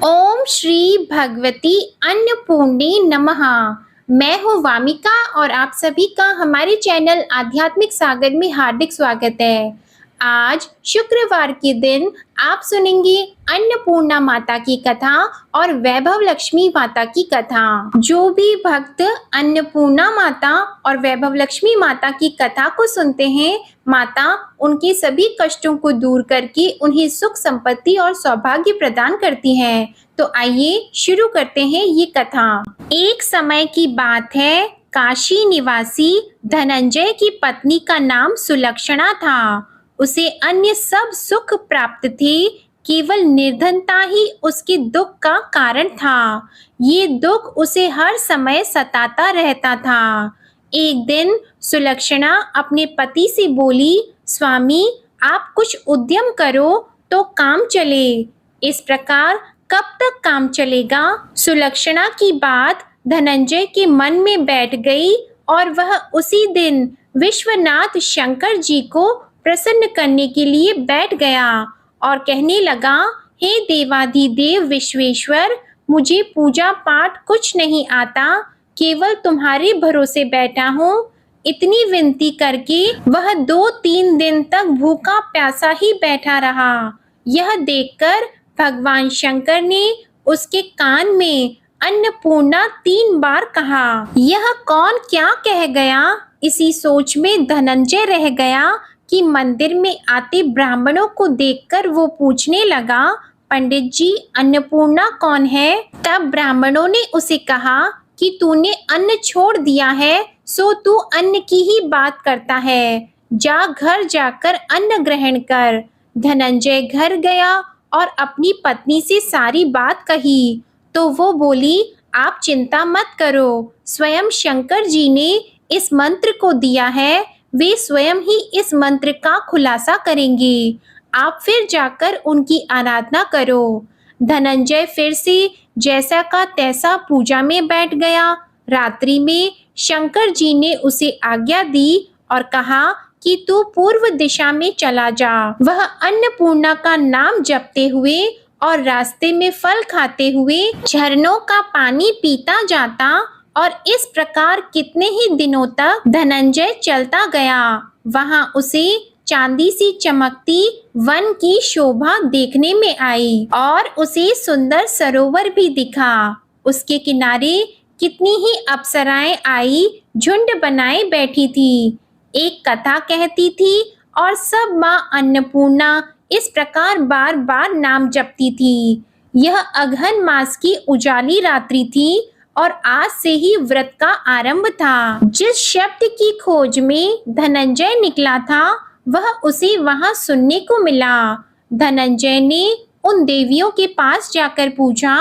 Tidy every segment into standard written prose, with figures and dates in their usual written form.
ओम श्री भगवती अन्नपूर्णे नमः। मैं हूँ वामिका और आप सभी का हमारे चैनल आध्यात्मिक सागर में हार्दिक स्वागत है। आज शुक्रवार के दिन आप सुनेंगे अन्नपूर्णा माता की कथा और वैभव लक्ष्मी माता की कथा। जो भी भक्त अन्नपूर्णा माता और वैभव लक्ष्मी माता की कथा को सुनते हैं, माता उनके सभी कष्टों को दूर करके उन्हें सुख संपत्ति और सौभाग्य प्रदान करती हैं। तो आइए शुरू करते हैं ये कथा। एक समय की बात है, काशी निवासी धनंजय की पत्नी का नाम सुलक्षणा था। उसे अन्य सब सुख प्राप्त थे, केवल निर्धनता ही उसके दुख का कारण था। ये दुख उसे हर समय सताता रहता था। एक दिन सुलक्षणा अपने पति से बोली, स्वामी आप कुछ उद्यम करो तो काम चले। इस प्रकार कब तक काम चलेगा? सुलक्षणा की बात धनंजय के मन में बैठ गई और वह उसी दिन विश्वनाथ शंकर जी को प्रसन्न करने के लिए बैठ गया और कहने लगा, हे देवाधिदेव विश्वेश्वर, मुझे पूजा पाठ कुछ नहीं आता, केवल तुम्हारे भरोसे बैठा हूँ। इतनी विनती करके वह 2-3 दिन तक भूखा प्यासा ही बैठा रहा। यह देखकर भगवान शंकर ने उसके कान में अन्नपूर्णा 3 बार कहा। यह कौन क्या कह गया? इसी सोच में धनंजय रह गया कि मंदिर में आते ब्राह्मणों को देखकर वो पूछने लगा, पंडित जी अन्नपूर्णा कौन है? तब ब्राह्मणों ने उसे कहा कि तूने अन्न छोड़ दिया है, सो तू अन्न की ही बात करता है। जा घर जाकर अन्न ग्रहण कर। धनंजय घर गया और अपनी पत्नी से सारी बात कही तो वो बोली, आप चिंता मत करो, स्वयं शंकर जी ने इस मंत्र को दिया है, वे स्वयं ही इस मंत्र का खुलासा करेंगे। आप फिर जाकर उनकी आराधना करो। धनंजय फिर से जैसा का तैसा पूजा में बैठ गया। रात्रि में शंकर जी ने उसे आज्ञा दी और कहा कि तू पूर्व दिशा में चला जा। वह अन्नपूर्णा का नाम जपते हुए और रास्ते में फल खाते हुए झरनों का पानी पीता जाता और इस प्रकार कितने ही दिनों तक धनंजय चलता गया। वहां उसे चांदी सी चमकती वन की शोभा देखने में आई और उसे सुंदर सरोवर भी दिखा। उसके किनारे कितनी ही अप्सराएं आई, झुंड बनाए बैठी थी। एक कथा कहती थी और सब माँ अन्नपूर्णा इस प्रकार बार बार नाम जपती थी। यह अगहन मास की उजाली रात्रि थी और आज से ही व्रत का आरंभ था। जिस शब्द की खोज में धनंजय निकला था वह उसे वहां सुनने को मिला। धनंजय ने उन देवियों के पास जाकर पूछा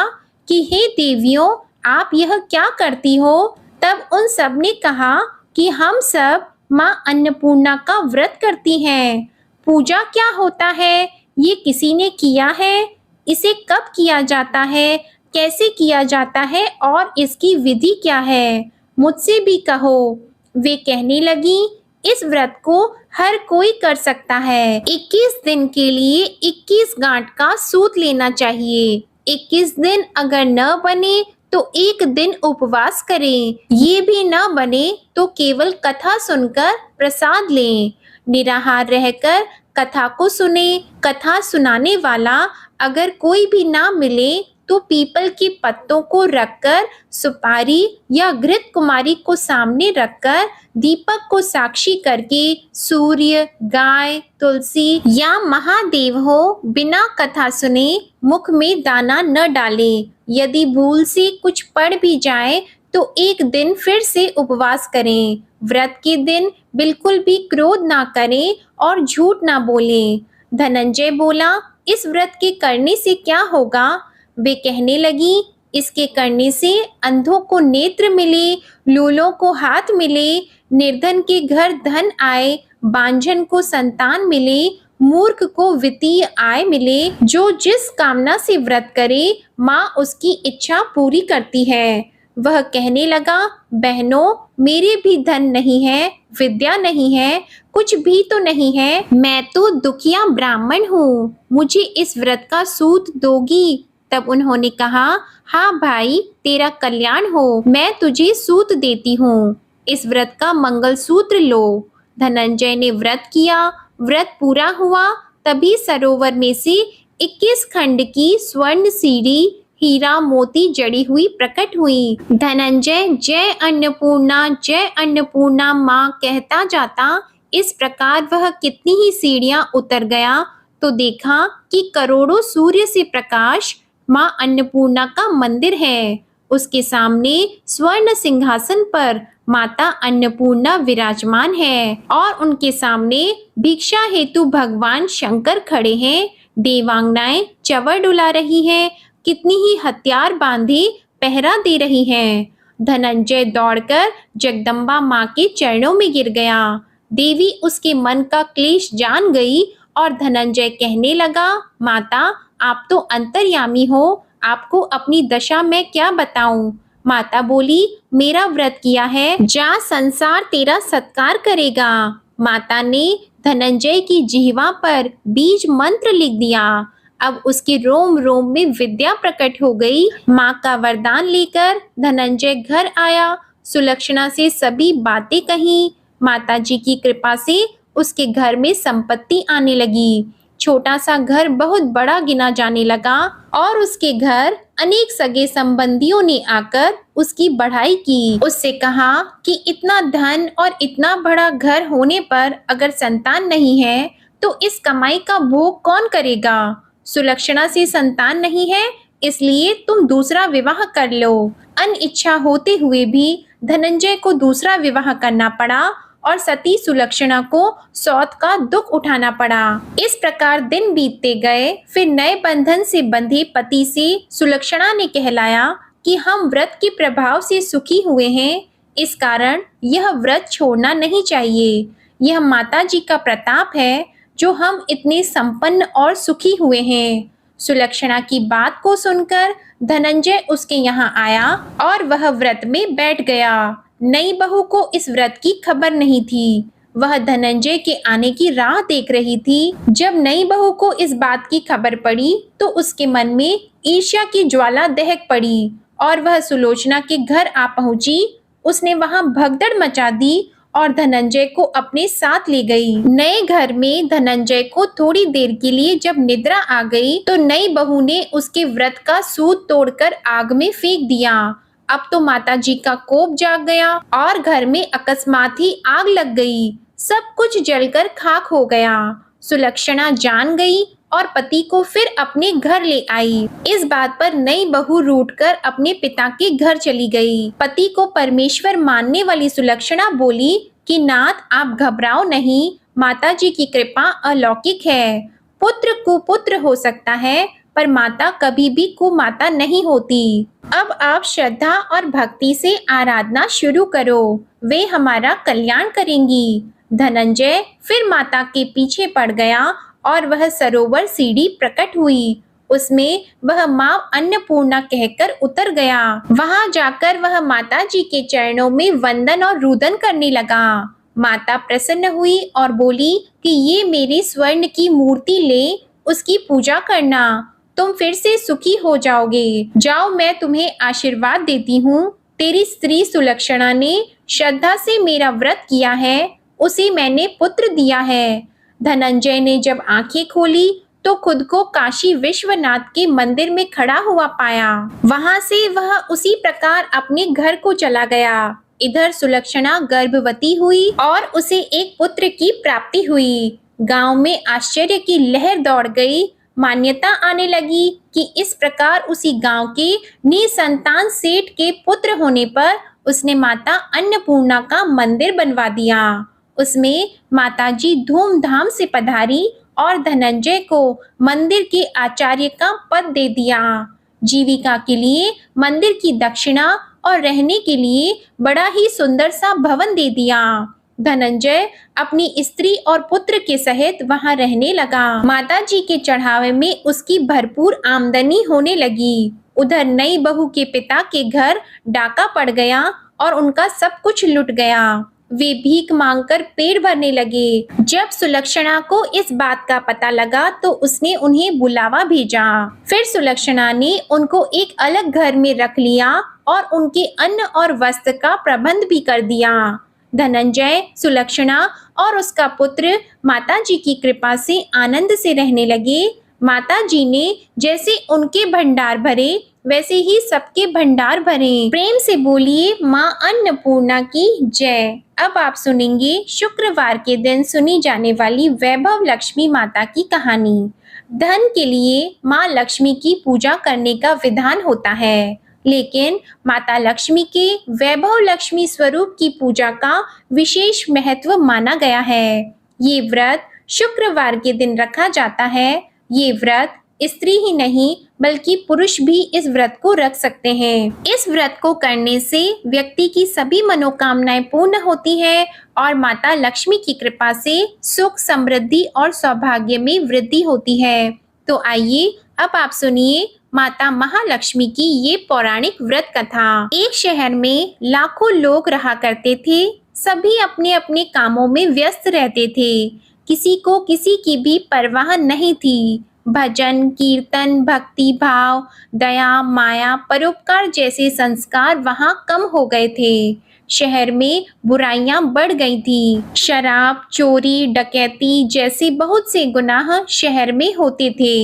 कि हे देवियों, आप यह क्या करती हो? तब उन सब ने कहा कि हम सब माँ अन्नपूर्णा का व्रत करती हैं। पूजा क्या होता है? ये किसी ने किया है? इसे कब किया जाता है? कैसे किया जाता है और इसकी विधि क्या है? मुझसे भी कहो। वे कहने लगी, इस व्रत को हर कोई कर सकता है। 21 दिन के लिए 21 गांठ का सूत लेना चाहिए। 21 दिन अगर न बने तो एक दिन उपवास करें। ये भी न बने तो केवल कथा सुनकर प्रसाद लें। निराहार रहकर कथा को सुने। कथा सुनाने वाला अगर कोई भी ना मिले तो पीपल के पत्तों को रखकर, सुपारी या घृत कुमारी को सामने रखकर, दीपक को साक्षी करके सूर्य, गाय, तुलसी या महादेव हो बिना कथा सुने मुख में दाना न डाले। यदि भूल से कुछ पड़ भी जाए तो एक दिन फिर से उपवास करें। व्रत के दिन बिल्कुल भी क्रोध ना करें और झूठ ना बोलें। धनंजय बोला, इस व्रत के करने से क्या होगा? वे कहने लगी, इसके करने से अंधों को नेत्र मिले, लूलों को हाथ मिले, निर्धन के घर धन आए, बांझन को संतान मिले, मूर्ख को वित्तीय आय मिले। जो जिस कामना से व्रत करे माँ उसकी इच्छा पूरी करती है। वह कहने लगा, बहनों मेरे भी धन नहीं है, विद्या नहीं है, कुछ भी तो नहीं है। मैं तो दुखिया ब्राह्मण हूँ, मुझे इस व्रत का सूत दोगी? तब उन्होंने कहा, हाँ भाई, तेरा कल्याण हो, मैं तुझे सूत देती हूँ, इस व्रत का मंगलसूत्र लो। धनंजय ने व्रत किया, व्रत पूरा हुआ, तभी सरोवर में से 21 खंड की स्वर्ण सीढ़ी हीरा मोती जड़ी हुई प्रकट हुई। धनंजय जय अन्नपूर्णा माँ कहता जाता इस प्रकार वह कितनी ही सीढ़ियां उतर गया तो देखा कि करोड़ों सूर्य से प्रकाश माँ अन्नपूर्णा का मंदिर है। उसके सामने स्वर्ण सिंहासन पर माता अन्नपूर्णा विराजमान है और उनके सामने भिक्षा हेतु भगवान शंकर खड़े हैं। देवांगनाएं चवर डुला रही हैं, कितनी ही हथियार बांधे पहरा दे रही हैं। धनंजय दौड़कर जगदम्बा माँ के चरणों में गिर गया। देवी उसके मन का क्लेश जान गई और धनंजय कहने लगा, माता, आप तो अंतर्यामी हो, आपको अपनी दशा मैं क्या बताऊं। माता बोली, मेरा व्रत किया है, जा, संसार तेरा सत्कार करेगा। माता ने धनंजय की जिह्वा पर बीज मंत्र लिख दिया। अब उसके रोम रोम में विद्या प्रकट हो गई। माँ का वरदान लेकर धनंजय घर आया, सुलक्षणा से सभी बातें कही। माताजी की कृपा से उसके घर में संपत्ति आने लगी। छोटा सा घर बहुत बड़ा गिना जाने लगा और उसके घर अनेक सगे संबंधियों ने आकर उसकी बढ़ाई की। उससे कहा कि इतना धन और इतना बड़ा घर होने पर अगर संतान नहीं है तो इस कमाई का भोग कौन करेगा। सुलक्षणा से संतान नहीं है, इसलिए तुम दूसरा विवाह कर लो। अनिच्छा होते हुए भी धनंजय को दूसरा विवाह करना पड़ा और सती सुलक्षणा को सौत का दुख उठाना पड़ा। इस प्रकार दिन बीतते गए। फिर नए बंधन से बंधे पति से सुलक्षणा ने कहलाया कि हम व्रत के प्रभाव से सुखी हुए हैं, इस कारण यह व्रत छोड़ना नहीं चाहिए। यह माता जी का प्रताप है जो हम इतने संपन्न और सुखी हुए हैं। सुलक्षणा की बात को सुनकर धनंजय उसके यहाँ आया और वह व्रत में बैठ गया। नई बहू को इस व्रत की खबर नहीं थी। वह धनंजय के आने की राह देख रही थी। जब नई बहू को इस बात की खबर पड़ी तो उसके मन में ईर्ष्या की ज्वाला दहक पड़ी और वह सुलोचना के घर आ पहुंची। उसने वहां भगदड़ मचा दी और धनंजय को अपने साथ ले गई। नए घर में धनंजय को थोड़ी देर के लिए जब निद्रा आ गई तो नई बहू ने उसके व्रत का सूत तोड़कर आग में फेंक दिया। अब तो माताजी का कोप जाग गया और घर में अकस्मात ही आग लग गई। सब कुछ जलकर खाक हो गया। सुलक्षणा जान गई और पति को फिर अपने घर ले आई। इस बात पर नई बहू रूठकर अपने पिता के घर चली गई। पति को परमेश्वर मानने वाली सुलक्षणा बोली कि नाथ, आप घबराओ नहीं, माताजी की कृपा अलौकिक है। पुत्र कुपुत्र हो सकता है पर माता कभी भी कुमाता नहीं होती। अब आप श्रद्धा और भक्ति से आराधना शुरू करो, वे हमारा कल्याण करेंगी। धनंजय फिर माता के पीछे पड़ गया और वह सरोवर सीढ़ी प्रकट हुई। उसमें वह माँ अन्नपूर्णा कहकर उतर गया। वहां जाकर वह माता जी के चरणों में वंदन और रुदन करने लगा। माता प्रसन्न हुई और बोली कि ये मेरी स्वर्ण की मूर्ति ले, उसकी पूजा करना, तुम फिर से सुखी हो जाओगे। जाओ, मैं तुम्हें आशीर्वाद देती हूँ। तेरी स्त्री सुलक्षणा ने श्रद्धा से मेरा व्रत किया है, उसे मैंने पुत्र दिया है। धनंजय ने जब आंखें खोली तो खुद को काशी विश्वनाथ के मंदिर में खड़ा हुआ पाया। वहां से वह उसी प्रकार अपने घर को चला गया। इधर सुलक्षणा गर्भवती हुई और उसे एक पुत्र की प्राप्ति हुई। गांव में आश्चर्य की लहर दौड़ गई। मान्यता आने लगी कि इस प्रकार उसी गांव के निसंतान सेठ के पुत्र होने पर उसने माता अन्नपूर्णा का मंदिर बनवा दिया। उसमें माताजी धूमधाम से पधारी और धनंजय को मंदिर के आचार्य का पद दे दिया। जीविका के लिए मंदिर की दक्षिणा और रहने के लिए बड़ा ही सुंदर सा भवन दे दिया। धनंजय अपनी स्त्री और पुत्र के सहित वहां रहने लगा। माताजी के चढ़ावे में उसकी भरपूर आमदनी होने लगी। उधर नई बहू के पिता के घर डाका पड़ गया और उनका सब कुछ लुट गया। वे भीख मांगकर पेट भरने लगे। जब सुलक्षणा को इस बात का पता लगा तो उसने उन्हें बुलावा भेजा। फिर सुलक्षणा ने उनको एक अलग घर में रख लिया और उनके अन्न और वस्त्र का प्रबंध भी कर दिया। धनंजय, सुलक्षणा और उसका पुत्र माताजी की कृपा से आनंद से रहने लगे। माताजी ने जैसे उनके भंडार भरे वैसे ही सबके भंडार भरे। प्रेम से बोलिए माँ अन्नपूर्णा की जय। अब आप सुनेंगे शुक्रवार के दिन सुनी जाने वाली वैभव लक्ष्मी माता की कहानी। धन के लिए माँ लक्ष्मी की पूजा करने का विधान होता है, लेकिन माता लक्ष्मी के वैभव लक्ष्मी स्वरूप की पूजा का विशेष महत्व माना गया है। ये व्रत शुक्रवार के दिन रखा जाता है। ये व्रत स्त्री ही नहीं बल्कि पुरुष भी इस व्रत को रख सकते हैं। इस व्रत को करने से व्यक्ति की सभी मनोकामनाएं पूर्ण होती है और माता लक्ष्मी की कृपा से सुख, समृद्धि और सौभाग्य में वृद्धि होती है। तो आइए अब आप सुनिए माता महालक्ष्मी की ये पौराणिक व्रत कथा। एक शहर में लाखों लोग रहा करते थे। सभी अपने अपने कामों में व्यस्त रहते थे। किसी को किसी की भी परवाह नहीं थी। भजन, कीर्तन, भक्ति भाव, दया, माया, परोपकार जैसे संस्कार वहाँ कम हो गए थे। शहर में बुराइयां बढ़ गई थी। शराब, चोरी, डकैती जैसे बहुत से गुनाह शहर में होते थे।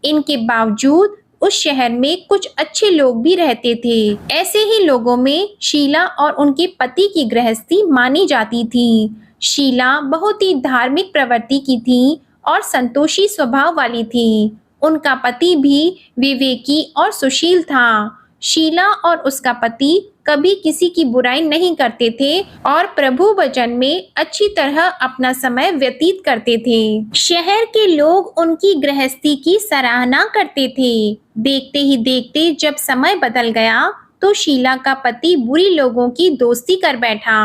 इनके बावजूद उस शहर में कुछ अच्छे लोग भी रहते थे। ऐसे ही लोगों में शीला और उनके पति की गृहस्थी मानी जाती थी। शीला बहुत ही धार्मिक प्रवृत्ति की थी और संतोषी स्वभाव वाली थी। उनका पति भी विवेकी और सुशील था। शीला और उसका पति कभी किसी की बुराई नहीं करते थे और प्रभु भजन में अच्छी तरह अपना समय व्यतीत करते थे। शहर के लोग उनकी गृहस्थी की सराहना करते थे। देखते ही देखते जब समय बदल गया तो शीला का पति बुरी लोगों की दोस्ती कर बैठा।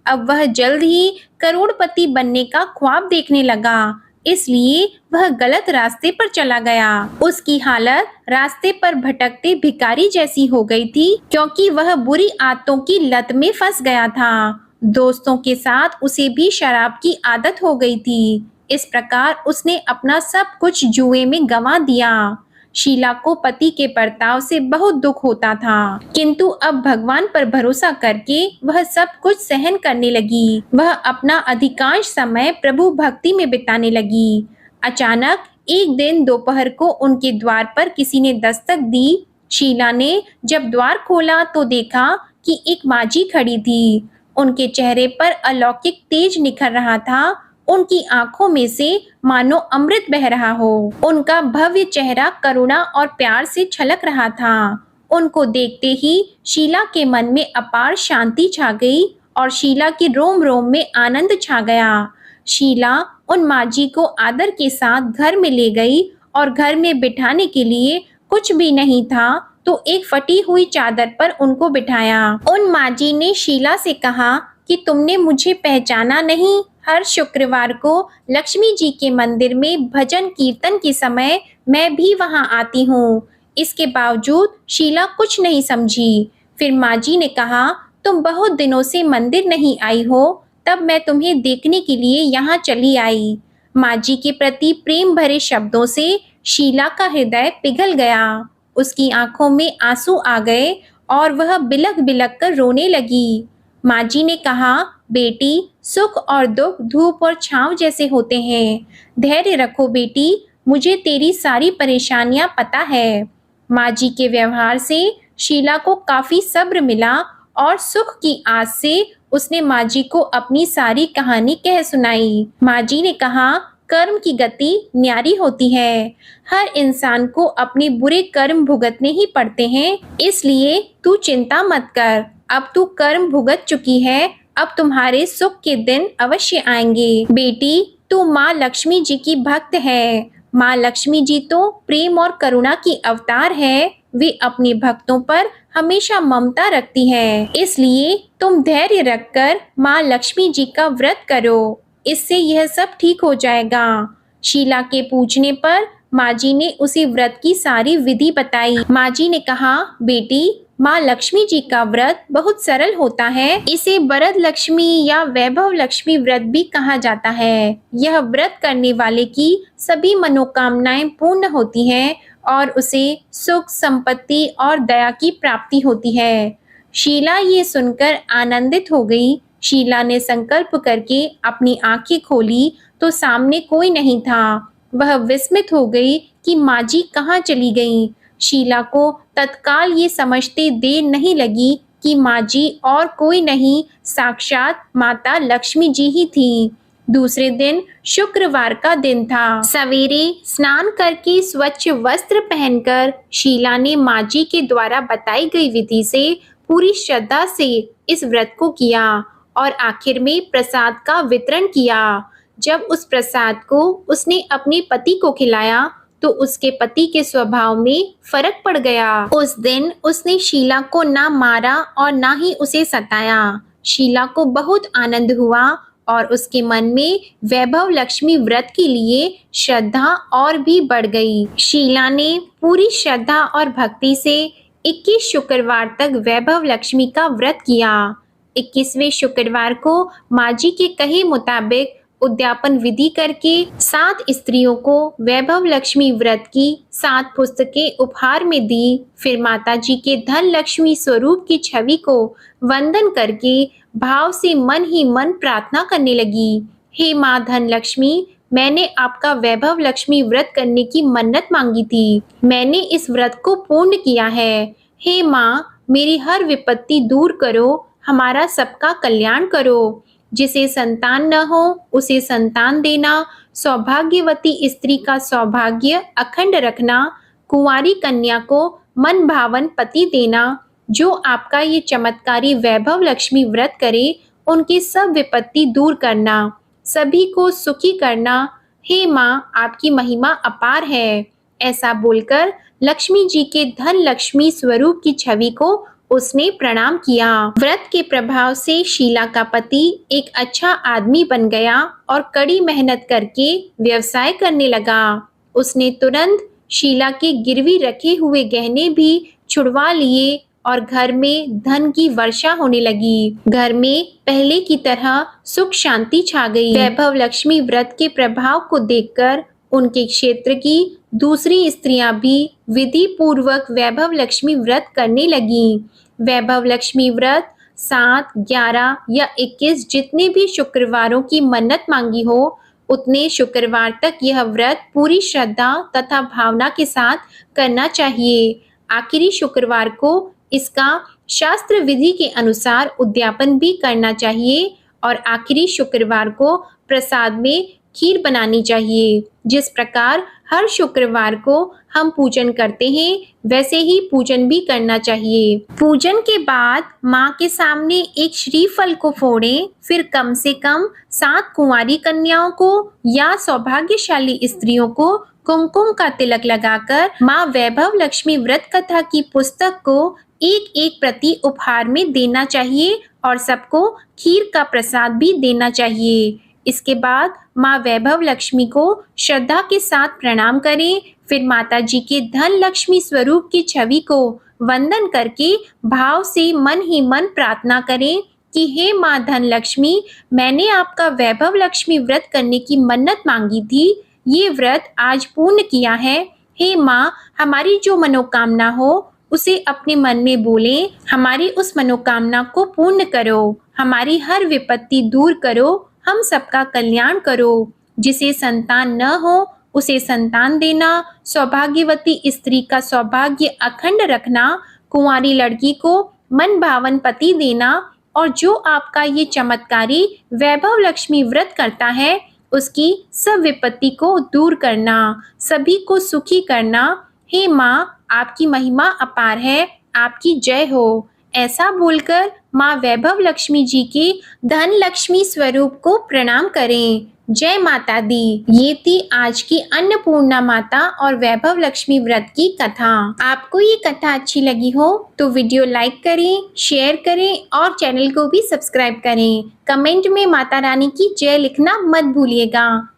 अब वह जल्द ही करोड़पति बनने का ख्वाब देखने लगा, इसलिए वह गलत रास्ते पर चला गया। उसकी हालत रास्ते पर भटकते भिखारी जैसी हो गई थी, क्योंकि वह बुरी आदतों की लत में फंस गया था। दोस्तों के साथ उसे भी शराब की आदत हो गई थी। इस प्रकार उसने अपना सब कुछ जुए में गंवा दिया। शीला को पति के बर्ताव से बहुत दुख होता था, किंतु अब भगवान पर भरोसा करके वह सब कुछ सहन करने लगी। वह अपना अधिकांश समय प्रभु भक्ति में बिताने लगी। अचानक एक दिन दोपहर को उनके द्वार पर किसी ने दस्तक दी। शीला ने जब द्वार खोला तो देखा कि एक माजी खड़ी थी। उनके चेहरे पर अलौकिक तेज निखर रहा था। उनकी आंखों में से मानो अमृत बह रहा हो। उनका भव्य चेहरा करुणा और प्यार से छलक रहा था। उनको देखते ही शीला के मन में अपार शांति छा गई और शीला के रोम रोम में आनंद छा गया। शीला उन माजी को आदर के साथ घर में ले गई और घर में बिठाने के लिए कुछ भी नहीं था तो एक फटी हुई चादर पर उनको बिठाया। उन माजी ने शीला से कहा कि तुमने मुझे पहचाना नहीं। हर शुक्रवार को लक्ष्मी जी के मंदिर में भजन कीर्तन के समय मैं भी वहां आती हूँ। इसके बावजूद शीला कुछ नहीं समझी। फिर माजी ने कहा, तुम बहुत दिनों से मंदिर नहीं आई हो, तब मैं तुम्हें देखने के लिए यहाँ चली आई। माजी के प्रति प्रेम भरे शब्दों से शीला का हृदय पिघल गया। उसकी आंखों में आंसू आ गए और वह बिलख बिलख कर रोने लगी। माजी ने कहा, बेटी, सुख और दुख धूप और छांव जैसे होते हैं। धैर्य रखो बेटी, मुझे तेरी सारी परेशानियां पता है। माजी के व्यवहार से शीला को काफी सब्र मिला और सुख की आस से उसने माजी को अपनी सारी कहानी कह सुनाई। माजी ने कहा, कर्म की गति न्यारी होती है। हर इंसान को अपने बुरे कर्म भुगतने ही पड़ते हैं, इसलिए तू चिंता मत कर। अब तू कर्म भुगत चुकी है, अब तुम्हारे सुख के दिन अवश्य आएंगे। बेटी, तू माँ लक्ष्मी जी की भक्त है। माँ लक्ष्मी जी तो प्रेम और करुणा की अवतार है। वे अपने भक्तों पर हमेशा ममता रखती है, इसलिए तुम धैर्य रखकर माँ लक्ष्मी जी का व्रत करो, इससे यह सब ठीक हो जाएगा। शीला के पूछने पर माजी ने उसे व्रत की सारी विधि बताई। माजी ने कहा, बेटी, माँ लक्ष्मी जी का व्रत बहुत सरल होता है। इसे वरद लक्ष्मी या वैभव लक्ष्मी व्रत भी कहा जाता है। यह व्रत करने वाले की सभी मनोकामनाएं पूर्ण होती हैं और उसे सुख, संपत्ति और दया की प्राप्ति होती है। शीला ये सुनकर आनंदित हो गई। शीला ने संकल्प करके अपनी आंखें खोली तो सामने कोई नहीं था। वह विस्मित हो गई कि माँ जी कहाँ चली गईं। शीला को तत्काल ये समझते देर नहीं लगी कि माँ जी और कोई नहीं, साक्षात माता लक्ष्मी जी ही थी। दूसरे दिन शुक्रवार का दिन था। सवेरे स्नान करके स्वच्छ वस्त्र पहनकर शीला ने माँ जी के द्वारा बताई गई विधि से पूरी श्रद्धा से इस व्रत को किया और आखिर में प्रसाद का वितरण किया। जब उस प्रसाद को उसने अपने पति को खिलाया तो उसके पति के स्वभाव में फर्क पड़ गया। उस दिन उसने शीला को ना मारा और ना ही उसे सताया। शीला को बहुत आनंद हुआ और उसके मन में वैभव लक्ष्मी व्रत के लिए श्रद्धा और भी बढ़ गई। शीला ने पूरी श्रद्धा और भक्ति से 21 शुक्रवार तक वैभव लक्ष्मी का व्रत किया। 21वें शुक्रवार को माँ जी के कहे मुताबिक उद्यापन विधि करके 7 स्त्रियों को वैभव लक्ष्मी व्रत की 7 पुस्तकें उपहार में दी। फिर माता जी के धन लक्ष्मी स्वरूप की छवि को वंदन करके भाव से मन ही मन प्रार्थना करने लगी। हे माँ धन लक्ष्मी, मैंने आपका वैभव लक्ष्मी व्रत करने की मन्नत मांगी थी। मैंने इस व्रत को पूर्ण किया है। हे माँ, मेरी हर विपत्ति दूर करो, हमारा सबका कल्याण करो। जिसे संतान न हो उसे संतान देना, सौभाग्यवती स्त्री का सौभाग्य अखंड रखना, कुंवारी कन्या को मन भावन पति देना। जो आपका ये चमत्कारी वैभव लक्ष्मी व्रत करे उनकी सब विपत्ति दूर करना, सभी को सुखी करना। हे माँ, आपकी महिमा अपार है। ऐसा बोलकर लक्ष्मी जी के धन लक्ष्मी स्वरूप की छवि को उसने प्रणाम किया। व्रत के प्रभाव से शीला का पति एक अच्छा आदमी बन गया और कड़ी मेहनत करके व्यवसाय करने लगा। उसने तुरंत शीला के गिरवी रखे हुए गहने भी छुड़वा लिए और घर में धन की वर्षा होने लगी। घर में पहले की तरह सुख शांति छा गई। वैभव लक्ष्मी व्रत के प्रभाव को देखकर उनके क्षेत्र की दूसरी स्त्रियां भी विधि पूर्वक वैभव लक्ष्मी व्रत करने लगीं। वैभव लक्ष्मी व्रत 7, 11 या 21 जितने भी शुक्रवारों की मन्नत मांगी हो उतने शुक्रवार तक यह व्रत पूरी श्रद्धा तथा भावना के साथ करना चाहिए। आखिरी शुक्रवार को इसका शास्त्र विधि के अनुसार उद्यापन भी करना चाहिए और आखिरी शुक्रवार को प्रसाद में खीर बनानी चाहिए। जिस प्रकार हर शुक्रवार को हम पूजन करते हैं वैसे ही पूजन भी करना चाहिए। पूजन के बाद माँ के सामने एक श्रीफल को फोड़ें, फिर कम से कम 7 कुंवारी कन्याओं को या सौभाग्यशाली स्त्रियों को कुमकुम का तिलक लगाकर माँ वैभव लक्ष्मी व्रत कथा की पुस्तक को एक प्रति उपहार में देना चाहिए और सबको खीर का प्रसाद भी देना चाहिए। इसके बाद माँ वैभव लक्ष्मी को श्रद्धा के साथ प्रणाम करें। फिर माता जी के धन लक्ष्मी स्वरूप की छवि को वंदन करके भाव से मन ही मन प्रार्थना करें कि हे माँ धन लक्ष्मी, मैंने आपका वैभव लक्ष्मी व्रत करने की मन्नत मांगी थी, ये व्रत आज पूर्ण किया है। हे माँ, हमारी जो मनोकामना हो उसे अपने मन में बोले, हमारी उस मनोकामना को पूर्ण करो, हमारी हर विपत्ति दूर करो, हम सबका कल्याण करो। जिसे संतान न हो उसे संतान देना, सौभाग्यवती स्त्री का सौभाग्य अखंड रखना, कुंवारी लड़की को मन भावन पति देना और जो आपका ये चमत्कारी वैभव लक्ष्मी व्रत करता है उसकी सब विपत्ति को दूर करना, सभी को सुखी करना। हे माँ, आपकी महिमा अपार है, आपकी जय हो। ऐसा बोलकर माँ वैभव लक्ष्मी जी के धन लक्ष्मी स्वरूप को प्रणाम करें। जय माता दी। ये थी आज की अन्नपूर्णा माता और वैभव लक्ष्मी व्रत की कथा। आपको ये कथा अच्छी लगी हो तो वीडियो लाइक करें, शेयर करें और चैनल को भी सब्सक्राइब करें। कमेंट में माता रानी की जय लिखना मत भूलिएगा।